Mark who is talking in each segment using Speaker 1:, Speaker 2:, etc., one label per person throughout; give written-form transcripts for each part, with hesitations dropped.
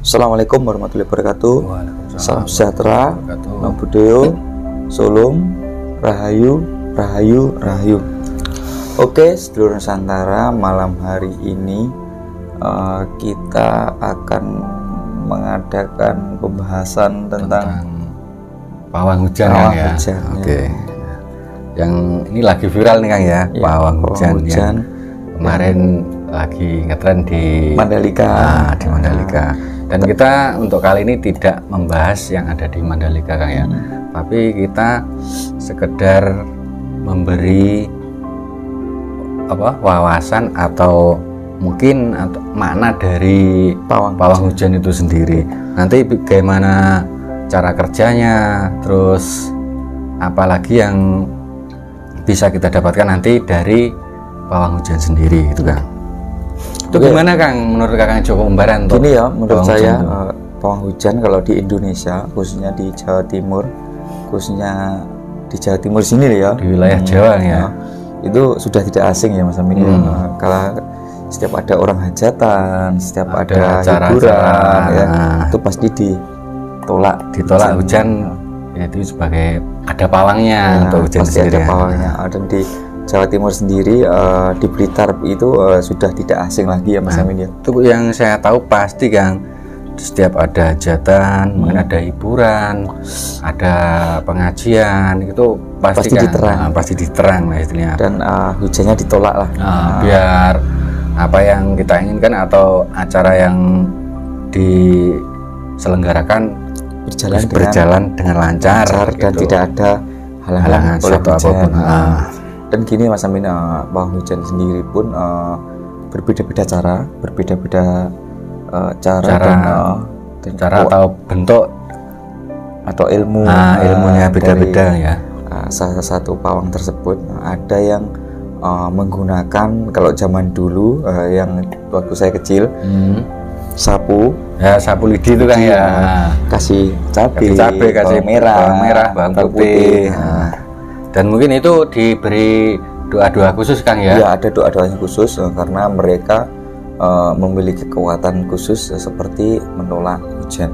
Speaker 1: Assalamualaikum warahmatullahi wabarakatuh. Salam sejahtera, Namo Buddhaya, Salam, Rahayu, Rahayu, Rahayu. Oke, sedulur Nusantara, malam hari ini kita akan mengadakan pembahasan tentang
Speaker 2: pawang hujan ya. Oke. Yang ini lagi viral nih Kang ya, pawang hujan. Kemarin lagi ngetren di
Speaker 1: Mandalika.
Speaker 2: Di Mandalika. Dan kita untuk kali ini tidak membahas yang ada di Mandalika Kang ya, tapi kita sekedar memberi wawasan atau mungkin makna dari pawang hujan itu sendiri. Nanti bagaimana cara kerjanya, terus apalagi yang bisa kita dapatkan nanti dari pawang hujan sendiri gitu Kang. Itu gimana Kang menurut Kakang Joko Umbaran?
Speaker 1: Gini ya, menurut saya pawang hujan kalau di Indonesia, khususnya di Jawa Timur, khususnya di Jawa Timur sini ya,
Speaker 2: di wilayah Jawa ya,
Speaker 1: itu sudah tidak asing ya Mas Amin. Kalau setiap ada orang hajatan, setiap ada hiburan ya, itu pasti ditolak
Speaker 2: hujan, yaitu sebagai ada pawangnya untuk hujan
Speaker 1: pasti
Speaker 2: sendiri.
Speaker 1: Ada pawangnya. Dan di Jawa Timur sendiri, di Blitar itu sudah tidak asing lagi ya Mas Amin ya.
Speaker 2: Itu yang saya tahu pasti Kang, setiap ada hajatan, mungkin ada hiburan, ada pengajian, itu pasti
Speaker 1: diterang.
Speaker 2: Pasti diterang lah istilahnya.
Speaker 1: Dan hujannya ditolak lah.
Speaker 2: Biar apa yang kita inginkan atau acara yang diselenggarakan berjalan dengan lancar
Speaker 1: dan
Speaker 2: gitu.
Speaker 1: tidak ada halangan
Speaker 2: suatu apapun.
Speaker 1: Dan gini Mas Amin, pawang hujan sendiri pun berbeda-beda cara dan
Speaker 2: cara atau bentuk
Speaker 1: atau
Speaker 2: ilmunya beda-beda ya.
Speaker 1: Salah satu pawang tersebut ada yang menggunakan, kalau zaman dulu yang waktu saya kecil, sapu
Speaker 2: lidi itu Kang ya,
Speaker 1: kasih cabai,
Speaker 2: kasih merah, bawang putih. Dan mungkin itu diberi doa-doa khusus Kang ya?
Speaker 1: Iya, ada doa-doanya khusus karena mereka memiliki kekuatan khusus seperti menolak hujan.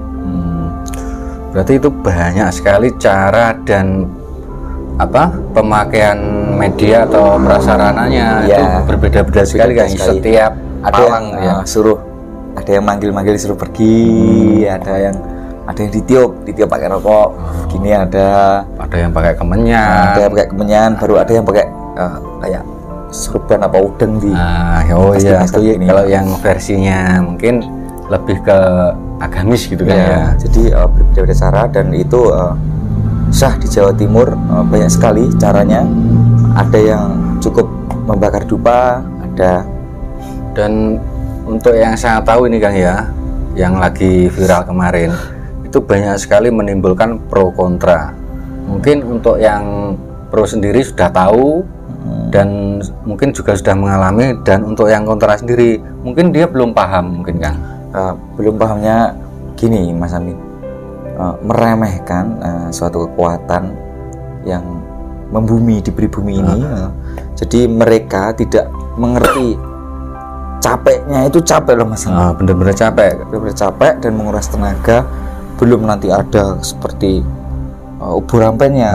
Speaker 2: Berarti itu banyak sekali cara dan pemakaian media atau prasarananya itu berbeda-beda sekali Kang. Setiap pawang
Speaker 1: yang ada yang manggil-manggil disuruh pergi, ada yang ditiup pakai rokok. Gini ada
Speaker 2: yang pakai kemenyan,
Speaker 1: baru ada yang pakai kayak serban apa udeng di.
Speaker 2: Kalau yang versinya mungkin lebih ke agamis gitu kan ya.
Speaker 1: Jadi berbeda-beda cara, dan itu sah di Jawa Timur. Banyak sekali caranya. Ada yang cukup membakar dupa, ada.
Speaker 2: Dan untuk yang saya tahu ini Kang ya, yang lagi viral kemarin, itu banyak sekali menimbulkan pro kontra. Mungkin untuk yang pro sendiri sudah tahu dan mungkin juga sudah mengalami, dan untuk yang kontra sendiri mungkin dia belum paham mungkin Kang.
Speaker 1: Belum pahamnya gini Mas Amin, meremehkan suatu kekuatan yang diberi bumi ini. Jadi mereka tidak mengerti capeknya, itu capek loh Mas Amin.
Speaker 2: Bener-bener
Speaker 1: capek dan menguras tenaga. Belum nanti ada seperti ubur rampennya,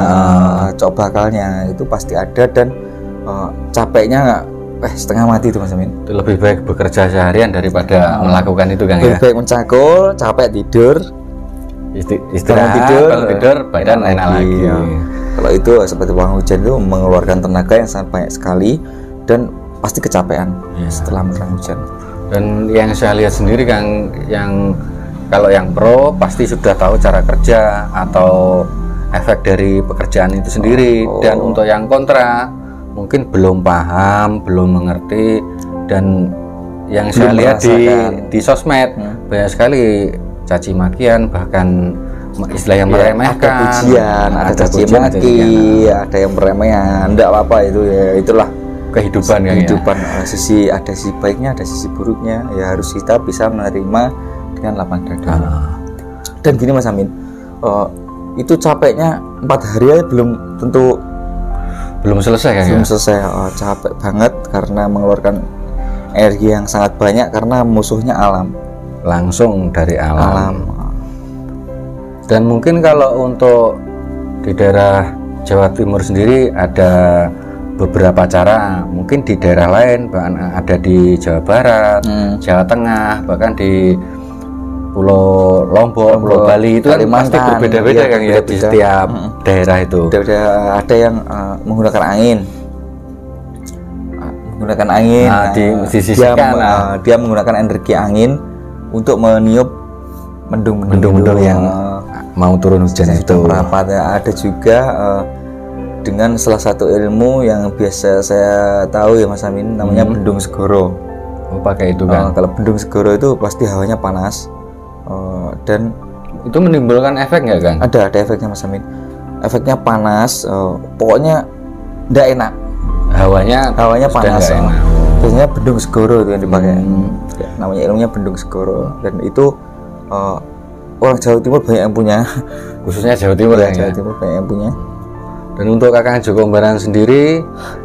Speaker 1: cok bakalnya, itu pasti ada. Dan capeknya setengah mati itu Mas Amin.
Speaker 2: Itu lebih baik bekerja seharian daripada melakukan itu Kang ya.
Speaker 1: Lebih baik mencakul, capek tidur,
Speaker 2: tidur badan enak lagi.
Speaker 1: Kalau itu seperti pawang hujan itu mengeluarkan tenaga yang sangat banyak sekali dan pasti kecapean setelah menerang hujan.
Speaker 2: Dan yang saya lihat sendiri Kang, yang kalau yang pro pasti sudah tahu cara kerja atau efek dari pekerjaan itu sendiri. Dan untuk yang kontra mungkin belum paham, belum mengerti. Dan yang saya lihat di sosmed banyak sekali caci makian, bahkan istilahnya meremehkan,
Speaker 1: ada pujian, ada caci maki, ada yang meremehkan, enggak apa-apa itu ya, itulah
Speaker 2: kehidupan kan
Speaker 1: kehidupan ya. Ada sisi baiknya, ada sisi buruknya, ya harus kita bisa menerima dengan lapang dada. Dan gini Mas Amin, itu capeknya 4 hari aja belum selesai kan
Speaker 2: belum
Speaker 1: ya? Selesai, capek banget karena mengeluarkan energi yang sangat banyak karena musuhnya alam,
Speaker 2: langsung dari alam. Dan mungkin kalau untuk di daerah Jawa Timur sendiri ada beberapa cara, mungkin di daerah lain bahkan ada di Jawa Barat, Jawa Tengah, bahkan di Pulau Lombok, Pulau Bali itu kan pasti berbeda-beda kan ya di setiap daerah itu.
Speaker 1: Ada yang menggunakan angin. Disisihkan. Dia menggunakan energi angin untuk meniup mendung-mendung yang mau turun hujan itu merapat. Ada juga dengan salah satu ilmu yang biasa saya tahu ya Mas Amin, namanya bendung segoro.
Speaker 2: Pakai itu kan?
Speaker 1: Kalau bendung segoro itu pasti hawanya panas, dan
Speaker 2: itu menimbulkan efek nggak kan?
Speaker 1: Ada efeknya Mas Amin. Efeknya panas, pokoknya tidak enak. Hawanya panas. Biasanya bendung segoro itu yang dipakai. Namanya ilmunya bendung segoro, dan itu orang Jawa Timur banyak yang punya,
Speaker 2: khususnya Jawa Timur ya.
Speaker 1: Jawa Timur banyak yang punya.
Speaker 2: Dan untuk Kakang Joko Umbaran sendiri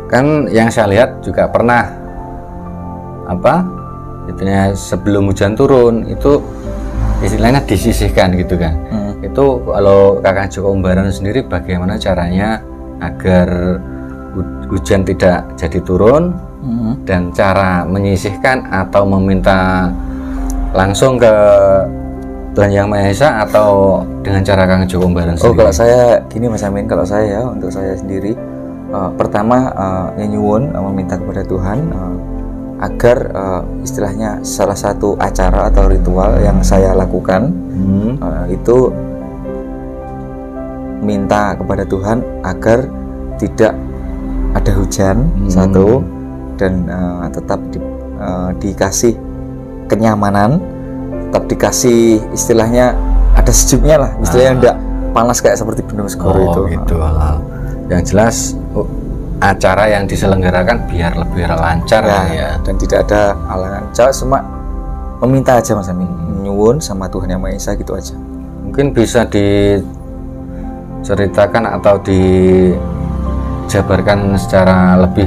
Speaker 2: kan yang saya lihat juga pernah itunya sebelum hujan turun itu istilahnya disisihkan gitu kan. Itu kalau Kakang Joko Umbaran sendiri bagaimana caranya agar hujan tidak jadi turun, dan cara menyisihkan atau meminta langsung ke Tuhan Yang Maha Esa atau dengan cara Kakang Joko Umbaran sendiri?
Speaker 1: Kalau saya gini Mas Amin, kalau saya untuk saya sendiri pertama nyuwun meminta kepada Tuhan agar istilahnya salah satu acara atau ritual yang saya lakukan itu minta kepada Tuhan agar tidak ada hujan satu, dan tetap dikasih kenyamanan, tetap dikasih istilahnya ada sejuknya lah, istilahnya enggak panas kayak seperti bendung segoro itu.
Speaker 2: Gitu. Yang jelas acara yang diselenggarakan biar lebih lancar ya,
Speaker 1: dan tidak ada halangan. Cuma meminta aja Mas Amin, nyuwun sama Tuhan Yang Maha Esa gitu aja.
Speaker 2: Mungkin bisa diceritakan atau dijabarkan secara lebih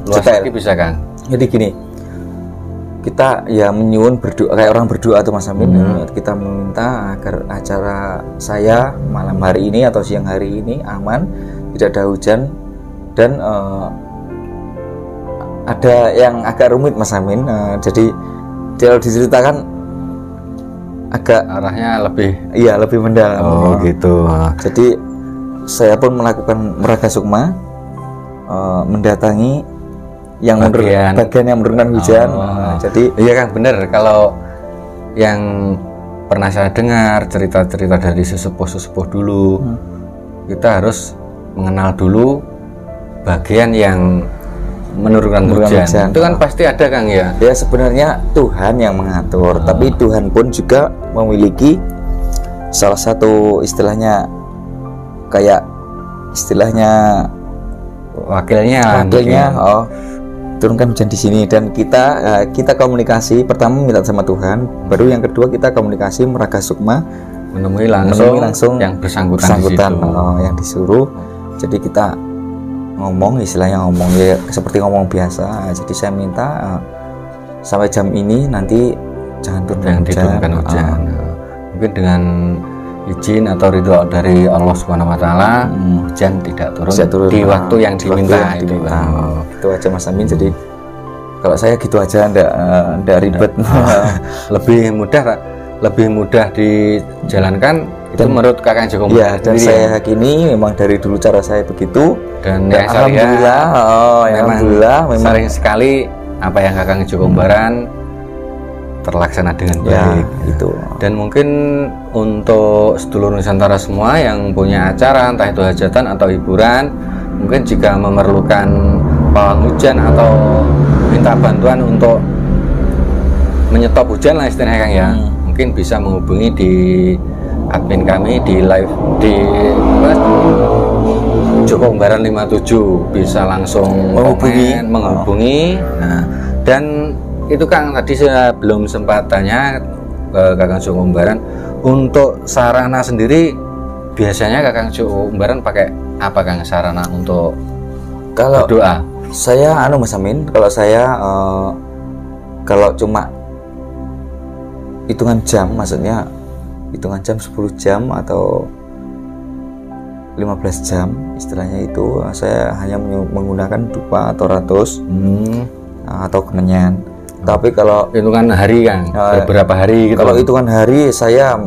Speaker 2: luas lagi bisa kan?
Speaker 1: Jadi gini, kita ya menyuwun berdoa kayak orang berdoa tuh Mas Amin. Kita meminta agar acara saya malam hari ini atau siang hari ini aman, tidak ada hujan, dan ada yang agak rumit Mas Amin. Jadi kalau diceritakan agak
Speaker 2: arahnya
Speaker 1: lebih mendalam.
Speaker 2: Gitu.
Speaker 1: Jadi saya pun melakukan meraga sukma, mendatangi yang bagian yang menurunkan hujan. Jadi
Speaker 2: iya kan bener, kalau yang pernah saya dengar cerita-cerita dari sesepuh-sesepuh dulu, kita harus mengenal dulu bagian yang menurunkan hujan. Itu kan pasti ada Kang ya.
Speaker 1: Ya sebenarnya Tuhan yang mengatur, tapi Tuhan pun juga memiliki salah satu istilahnya kayak wakilnya turunkan hujan di sini, dan kita komunikasi. Pertama minta sama Tuhan, baru yang kedua kita komunikasi meraga sukma,
Speaker 2: menemui langsung yang bersangkutan
Speaker 1: yang disuruh. Jadi kita istilahnya ngomong ya seperti ngomong biasa. Jadi saya minta sampai jam ini nanti jangan turunkan hujan.
Speaker 2: Mungkin dengan izin atau ridho dari Allah Subhanahu Wa Taala, hujan tidak turun di waktu yang diminta.
Speaker 1: Itu aja Mas Amin. Jadi kalau saya gitu aja, ndak ribet.
Speaker 2: lebih mudah dijalankan. Itu menurut Kakang Joko
Speaker 1: Umbaran. Dan saya yakini memang dari dulu cara saya begitu,
Speaker 2: dan alhamdulillah memang sering sekali apa yang Kakang Joko Umbaran terlaksana dengan baik
Speaker 1: itu.
Speaker 2: Dan mungkin untuk sedulur Nusantara semua yang punya acara, entah itu hajatan atau hiburan, mungkin jika memerlukan pawang hujan atau minta bantuan untuk menyetop hujan lah istilahnya Kang ya, mungkin bisa menghubungi di admin kami di live di Joko Umbaran 57, bisa langsung menghubungi. Nah, dan itu Kang, tadi saya belum sempat tanya ke Kakang Joko Umbaran, untuk sarana sendiri biasanya Kakang Joko Umbaran pakai apa Kang sarana untuk
Speaker 1: kalau
Speaker 2: berdoa?
Speaker 1: Saya Mas Amin, kalau saya kalau cuma hitungan jam, maksudnya hitungan jam 10 jam atau 15 jam istilahnya, itu saya hanya menggunakan dupa atau ratus atau kemenyan. Tapi kalau
Speaker 2: hitungan hari Kang, beberapa hari gitu.
Speaker 1: Kalau hitungan hari saya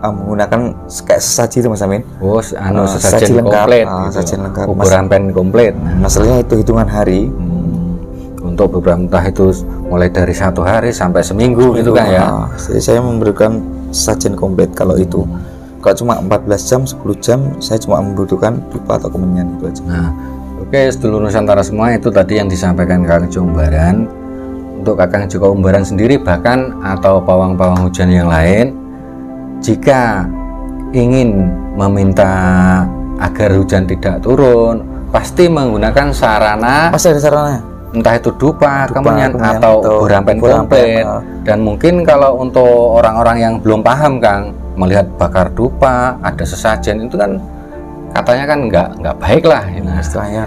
Speaker 1: menggunakan kayak sesaji itu Mas Amin.
Speaker 2: Oh, sesaji lengkap,
Speaker 1: komplit, sajian lengkap.
Speaker 2: Bubur rampen komplit.
Speaker 1: Masalahnya itu hitungan hari.
Speaker 2: Untuk beberapa, entah itu mulai dari 1 hari sampai seminggu gitu kan ya.
Speaker 1: Jadi saya memberikan sajian komplit kalau itu. Kalau cuma 14 jam, 10 jam, saya cuma membutuhkan dupa atau kemenyan itu aja.
Speaker 2: Nah, oke, sedulur Nusantara semua, itu tadi yang disampaikan Kakang Joko Umbaran. Untuk Kakang Joko Umbaran sendiri bahkan atau pawang-pawang hujan yang lain, jika ingin meminta agar hujan tidak turun, pasti menggunakan sarana.
Speaker 1: Pasti ada sarananya.
Speaker 2: Entah itu dupa, kemenyan atau bubur rampen komplit. Dan mungkin kalau untuk orang-orang yang belum paham Kang, melihat bakar dupa, ada sesajen, itu kan katanya kan nggak baik lah.
Speaker 1: Nah, istilahnya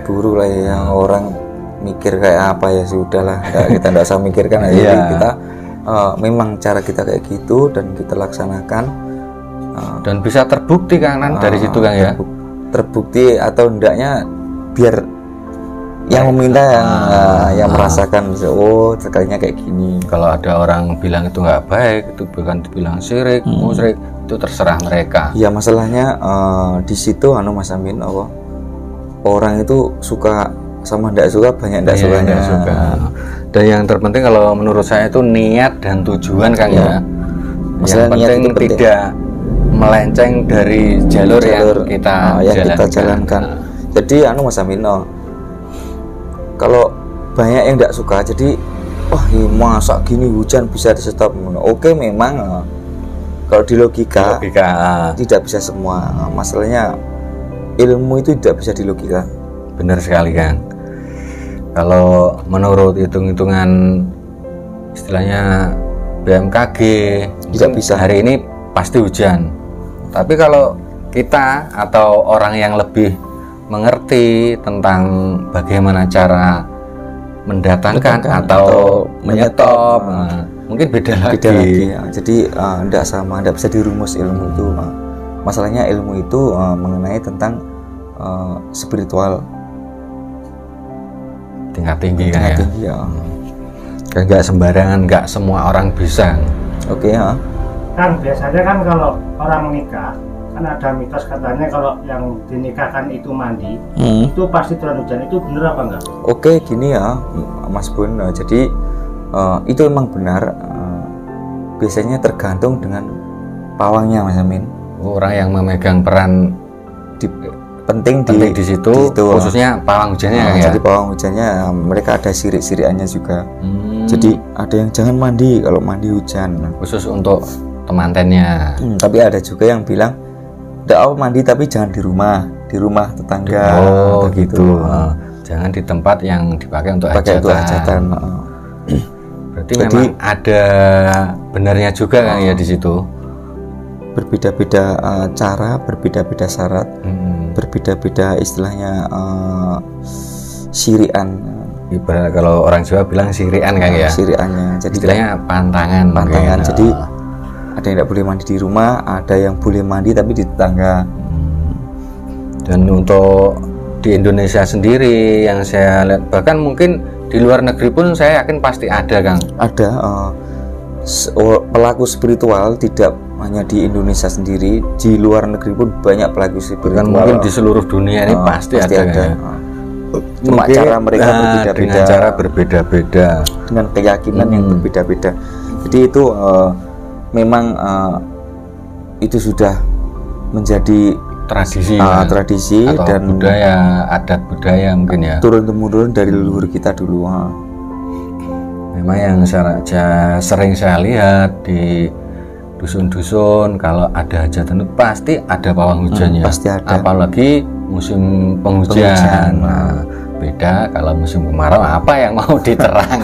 Speaker 1: buru lah ya, orang mikir kayak apa ya, sudahlah, kita nggak usah mikirkan aja. Jadi kita memang cara kita kayak gitu dan kita laksanakan
Speaker 2: dan bisa terbukti Kang dari situ Kang ya.
Speaker 1: Terbukti atau enggaknya biar yang meminta yang merasakan, oh sekalinya kayak gini.
Speaker 2: Kalau ada orang bilang itu nggak baik, itu bukan dibilang syirik, musyrik, itu terserah mereka.
Speaker 1: Ya masalahnya di situ Mas Amin, orang itu suka sama ndak suka, banyak ndak sukanya.
Speaker 2: Suka. Dan yang terpenting kalau menurut saya itu niat dan tujuan Kang ya. Yang penting tidak melenceng dari jalur yang kita
Speaker 1: jalankan. Jadi Mas Amin, kalau banyak yang tidak suka, jadi wah masa gini hujan bisa di stop. Oke, memang kalau di logika tidak bisa semua. Masalahnya ilmu itu tidak bisa di logika.
Speaker 2: Benar sekali Kang. Kalau menurut hitung-hitungan istilahnya BMKG,
Speaker 1: tidak bisa
Speaker 2: hari ini pasti hujan. Tapi kalau kita atau orang yang lebih mengerti tentang bagaimana cara mendatangkan atau menyetop, mungkin beda lagi.
Speaker 1: Jadi tidak sama, tidak bisa dirumus ilmu itu. Masalahnya ilmu itu mengenai tentang spiritual
Speaker 2: tingkat tinggi kan ya. Nggak sembarangan, nggak semua orang bisa.
Speaker 1: Oke ya.
Speaker 3: Kan biasanya kan kalau orang nikah kan ada mitos katanya kalau yang dinikahkan itu mandi, itu pasti turun hujan, itu benar apa enggak?
Speaker 1: Oke, gini ya Mas Bun, jadi itu memang benar. Biasanya tergantung dengan pawangnya Mas Amin.
Speaker 2: Orang yang memegang peran
Speaker 1: penting di situ,
Speaker 2: khususnya pawang hujannya ya.
Speaker 1: Jadi pawang hujannya mereka ada sirik-sirikannya juga. Jadi ada yang jangan mandi kalau mandi hujan,
Speaker 2: khusus untuk temantennya.
Speaker 1: Tapi ada juga yang bilang tidak mandi tapi jangan di rumah tetangga.
Speaker 2: Oh gitu. Jangan di tempat yang dipakai untuk hajatan. Berarti memang ada benarnya juga kan ya di situ.
Speaker 1: Berbeda-beda cara, berbeda-beda syarat, berbeda-beda istilahnya syirian.
Speaker 2: Ibarat kalau orang Jawa bilang syirian kan ya.
Speaker 1: Syiriannya. Jadi
Speaker 2: istilahnya pantangan.
Speaker 1: Jadi ada yang tidak boleh mandi di rumah, ada yang boleh mandi tapi di tetangga.
Speaker 2: Dan untuk di Indonesia sendiri yang saya lihat, bahkan mungkin di luar negeri pun saya yakin pasti ada Kang.
Speaker 1: Ada pelaku spiritual, tidak hanya di Indonesia sendiri, di luar negeri pun banyak pelaku spiritual.
Speaker 2: Bahkan mungkin di seluruh dunia ini pasti ada.
Speaker 1: Cuma
Speaker 2: mungkin,
Speaker 1: cara mereka berbeda-beda,
Speaker 2: dengan cara berbeda-beda,
Speaker 1: dengan keyakinan yang berbeda-beda. Jadi itu memang itu sudah menjadi
Speaker 2: tradisi,
Speaker 1: tradisi
Speaker 2: atau
Speaker 1: dan
Speaker 2: budaya, adat budaya mungkin ya.
Speaker 1: Turun-temurun dari leluhur kita dulu.
Speaker 2: Memang yang sering saya lihat di dusun-dusun kalau ada hajatan itu pasti ada pawang hujannya.
Speaker 1: Pasti ada.
Speaker 2: Apalagi musim penghujan. Nah, beda kalau musim kemarau apa yang mau diterang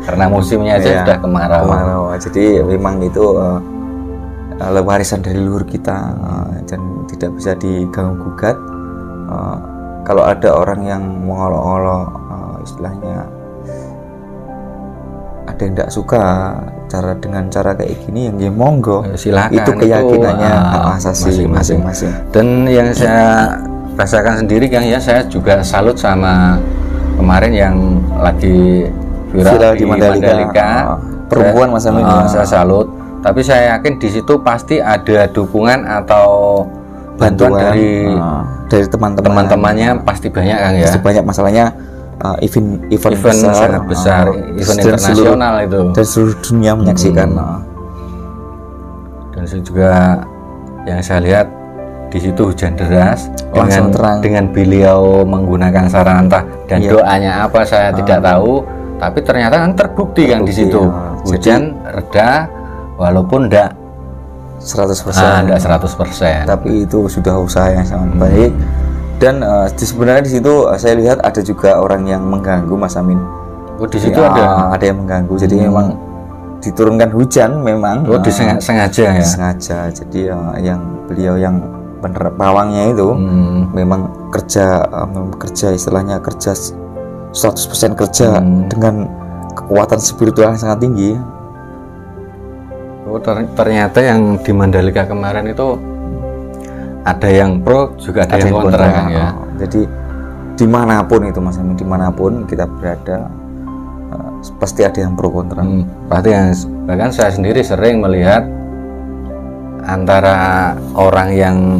Speaker 2: karena musimnya aja sudah kemarau.
Speaker 1: Jadi memang itu warisan dari leluhur kita dan tidak bisa diganggu gugat. Kalau ada orang yang mengolok-olok istilahnya ada yang tidak suka dengan cara kayak gini, yang monggo,
Speaker 2: silakan,
Speaker 1: itu keyakinannya asasi masing-masing. Dan yang saya rasakan sendiri Kang ya, saya juga salut sama kemarin yang lagi viral di Mandalika, perempuan Mas Amin. Saya salut, tapi saya yakin di situ pasti ada dukungan atau bantuan dari teman-temannya, pasti banyak Kang ya. Pasti banyak, masalahnya event besar, event internasional itu dan seluruh dunia menyaksikan. Dan itu juga yang saya lihat di situ hujan deras dengan beliau menggunakan sarana dan doanya apa saya tidak tahu, tapi ternyata kan terbukti kan di situ hujan reda walaupun tidak 100%, tapi itu sudah usaha yang sangat baik. Dan sebenarnya di situ saya lihat ada juga orang yang mengganggu Mas Amin. Di situ ada yang mengganggu, jadi memang diturunkan hujan memang. Sengaja ya. Sengaja. Jadi yang beliau yang pawangnya itu memang kerja istilahnya kerja 100% kerja dengan kekuatan spiritual yang sangat tinggi. Ternyata yang di Mandalika kemarin itu ada yang pro juga ada yang kontra ya. Jadi dimanapun itu Mas Amin, dimanapun kita berada pasti ada yang pro kontra. Bahkan saya sendiri sering melihat antara orang yang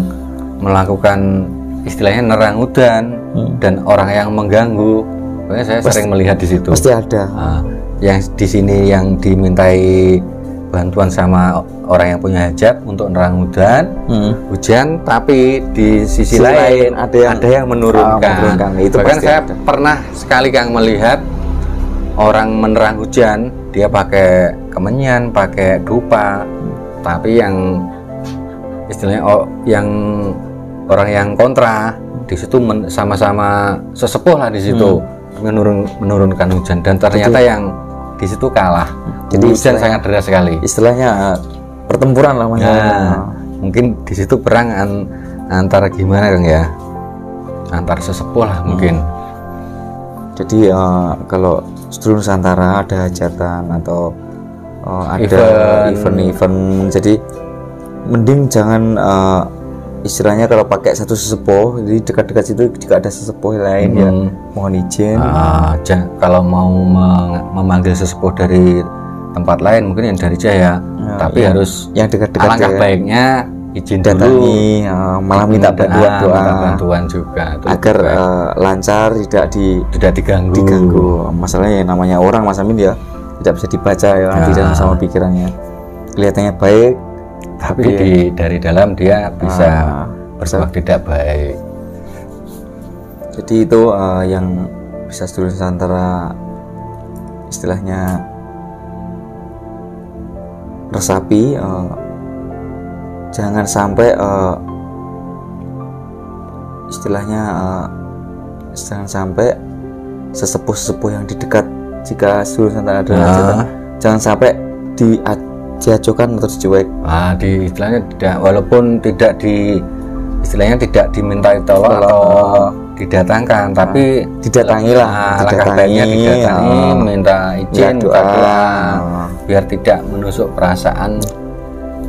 Speaker 1: melakukan istilahnya nerang hujan dan orang yang mengganggu. Makanya saya sering melihat di situ. Pasti ada. Yang di sini yang dimintai bantuan sama orang yang punya hajat untuk nerang hujan, tapi di sisi lain ada yang menurunkan. Itu bahkan saya pernah sekali Kang melihat orang menerang hujan, dia pakai kemenyan, pakai dupa, tapi yang istilahnya yang orang yang kontra di situ sama-sama sesepuh lah di situ menurunkan hujan, dan ternyata yang di situ kalah. Jadi hujan sangat deras sekali. Istilahnya pertempuran lah Mas. Mungkin di situ perang antara gimana Kang ya? Antar sesepuh lah mungkin. Jadi kalau seluruh Nusantara ada hajatan atau ada event, jadi mending jangan istilahnya kalau pakai satu sesepuh, jadi dekat-dekat situ jika ada sesepuh lain ya mohon izin. Kalau mau memanggil sesepuh dari tempat lain mungkin yang dari Jaya, tapi harus yang dekat-dekat. Alangkah baiknya izin datangi, malah minta bantuan juga agar lancar, tidak diganggu. Masalahnya yang namanya orang Mas Amin ya tidak bisa dibaca ya nanti dalam sama pikirannya, kelihatannya baik tapi dari dalam dia bisa berbuat tidak baik. Jadi itu yang bisa seluruh Nusantara istilahnya resapi, jangan sampai istilahnya jangan sampai sesepuh-sesepuh yang di dekat, jika seluruh Nusantara ada hajatan, jangan sampai diajukan atau dicuek. Istilahnya tidak, walaupun tidak dimintai tolong atau didatangkan, tapi didatangilah. Alangkah baiknya didatangi, minta izin, doa, biar tidak menusuk perasaan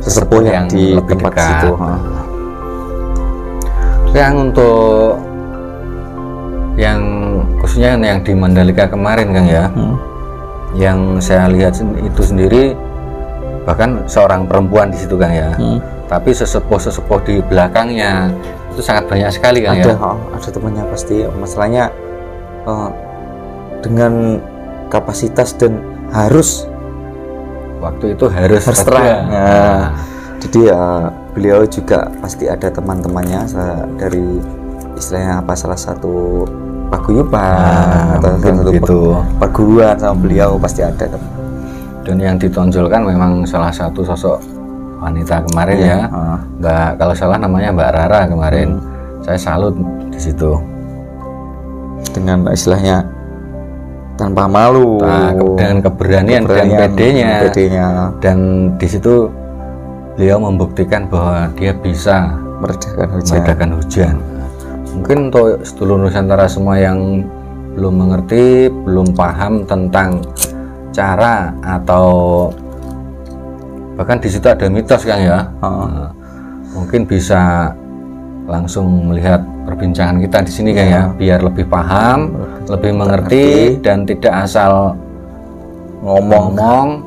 Speaker 1: sesepuh yang di tempat situ. Yang untuk yang khususnya yang di Mandalika kemarin Kang ya, yang saya lihat itu sendiri, bahkan seorang perempuan di situ Kang ya, tapi sesepuh di belakangnya itu sangat banyak sekali Kang ya. Ada temannya pasti. Masalahnya dengan kapasitas dan harus waktu itu harus terang. Jadi beliau juga pasti ada teman-temannya dari istilahnya salah satu paguyuban atau salah satu perguruan sama beliau pasti ada. Dan yang ditonjolkan memang salah satu sosok
Speaker 2: wanita kemarin ya, Mbak, kalau salah namanya Mbak Rara kemarin. Saya salut di situ.
Speaker 1: Dengan istilahnya tanpa malu,
Speaker 2: dengan keberanian dan PD-nya. Dan di situ beliau membuktikan bahwa dia bisa meredakan hujan. Mungkin untuk sedulur Nusantara semua yang belum mengerti, belum paham tentang cara atau bahkan di situ ada mitos kan ya, mungkin bisa langsung melihat perbincangan kita di sini kan ya, biar lebih paham, lebih mengerti dan tidak asal ngomong,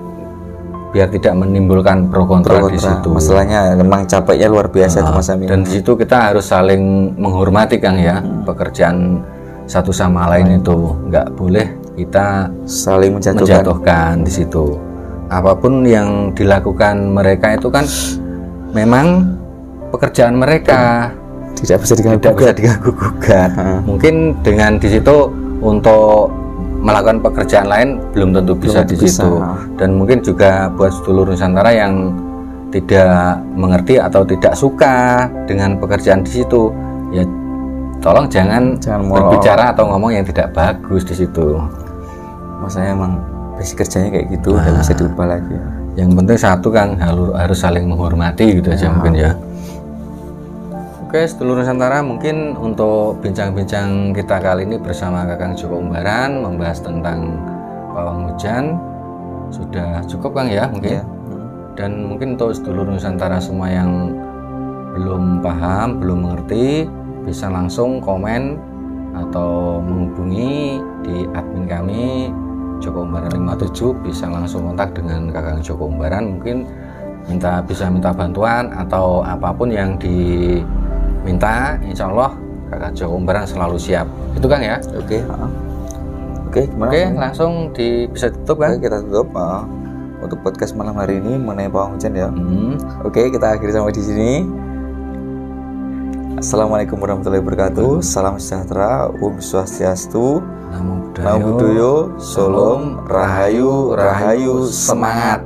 Speaker 2: biar tidak menimbulkan pro kontra di situ.
Speaker 1: Masalahnya memang capeknya luar biasa Mas Amin.
Speaker 2: Dan di situ kita harus saling menghormati Kang ya, pekerjaan satu sama lain itu nggak boleh kita
Speaker 1: saling menjatuhkan
Speaker 2: di situ. Apapun yang dilakukan mereka itu kan memang pekerjaan mereka.
Speaker 1: Tidak bisa diganggu-gugat.
Speaker 2: Mungkin dengan di situ untuk melakukan pekerjaan lain belum tentu bisa di situ. Dan mungkin juga buat sedulur Nusantara yang tidak mengerti atau tidak suka dengan pekerjaan di situ, ya tolong jangan berbicara atau ngomong yang tidak bagus di situ.
Speaker 1: Maksudnya emang basic kerjanya kayak gitu, nggak bisa diubah lagi.
Speaker 2: Yang penting satu Kang, harus saling menghormati gitu aja mungkin ya. Oke, sedulur Nusantara, mungkin untuk bincang-bincang kita kali ini bersama Kakang Joko Umbaran membahas tentang pawang hujan sudah cukup Kang ya mungkin. Dan mungkin untuk sedulur Nusantara semua yang belum paham, belum mengerti, bisa langsung komen atau menghubungi di admin kami Joko Umbaran 57, bisa langsung kontak dengan Kakang Joko Umbaran, mungkin bisa minta bantuan atau apapun yang diminta, insya Allah Kakang Joko Umbaran selalu siap. Itu Kang ya.
Speaker 1: Oke, gimana?
Speaker 2: Oke, langsung bisa tutup Kang.
Speaker 1: Oke, kita tutup untuk podcast malam hari ini mengenai pawang hujan ya. Oke, kita akhiri sampai di sini. Assalamualaikum warahmatullahi wabarakatuh. Salam sejahtera, Om Swastiastu, Namo Buddhaya, Shalom, Rahayu, semangat.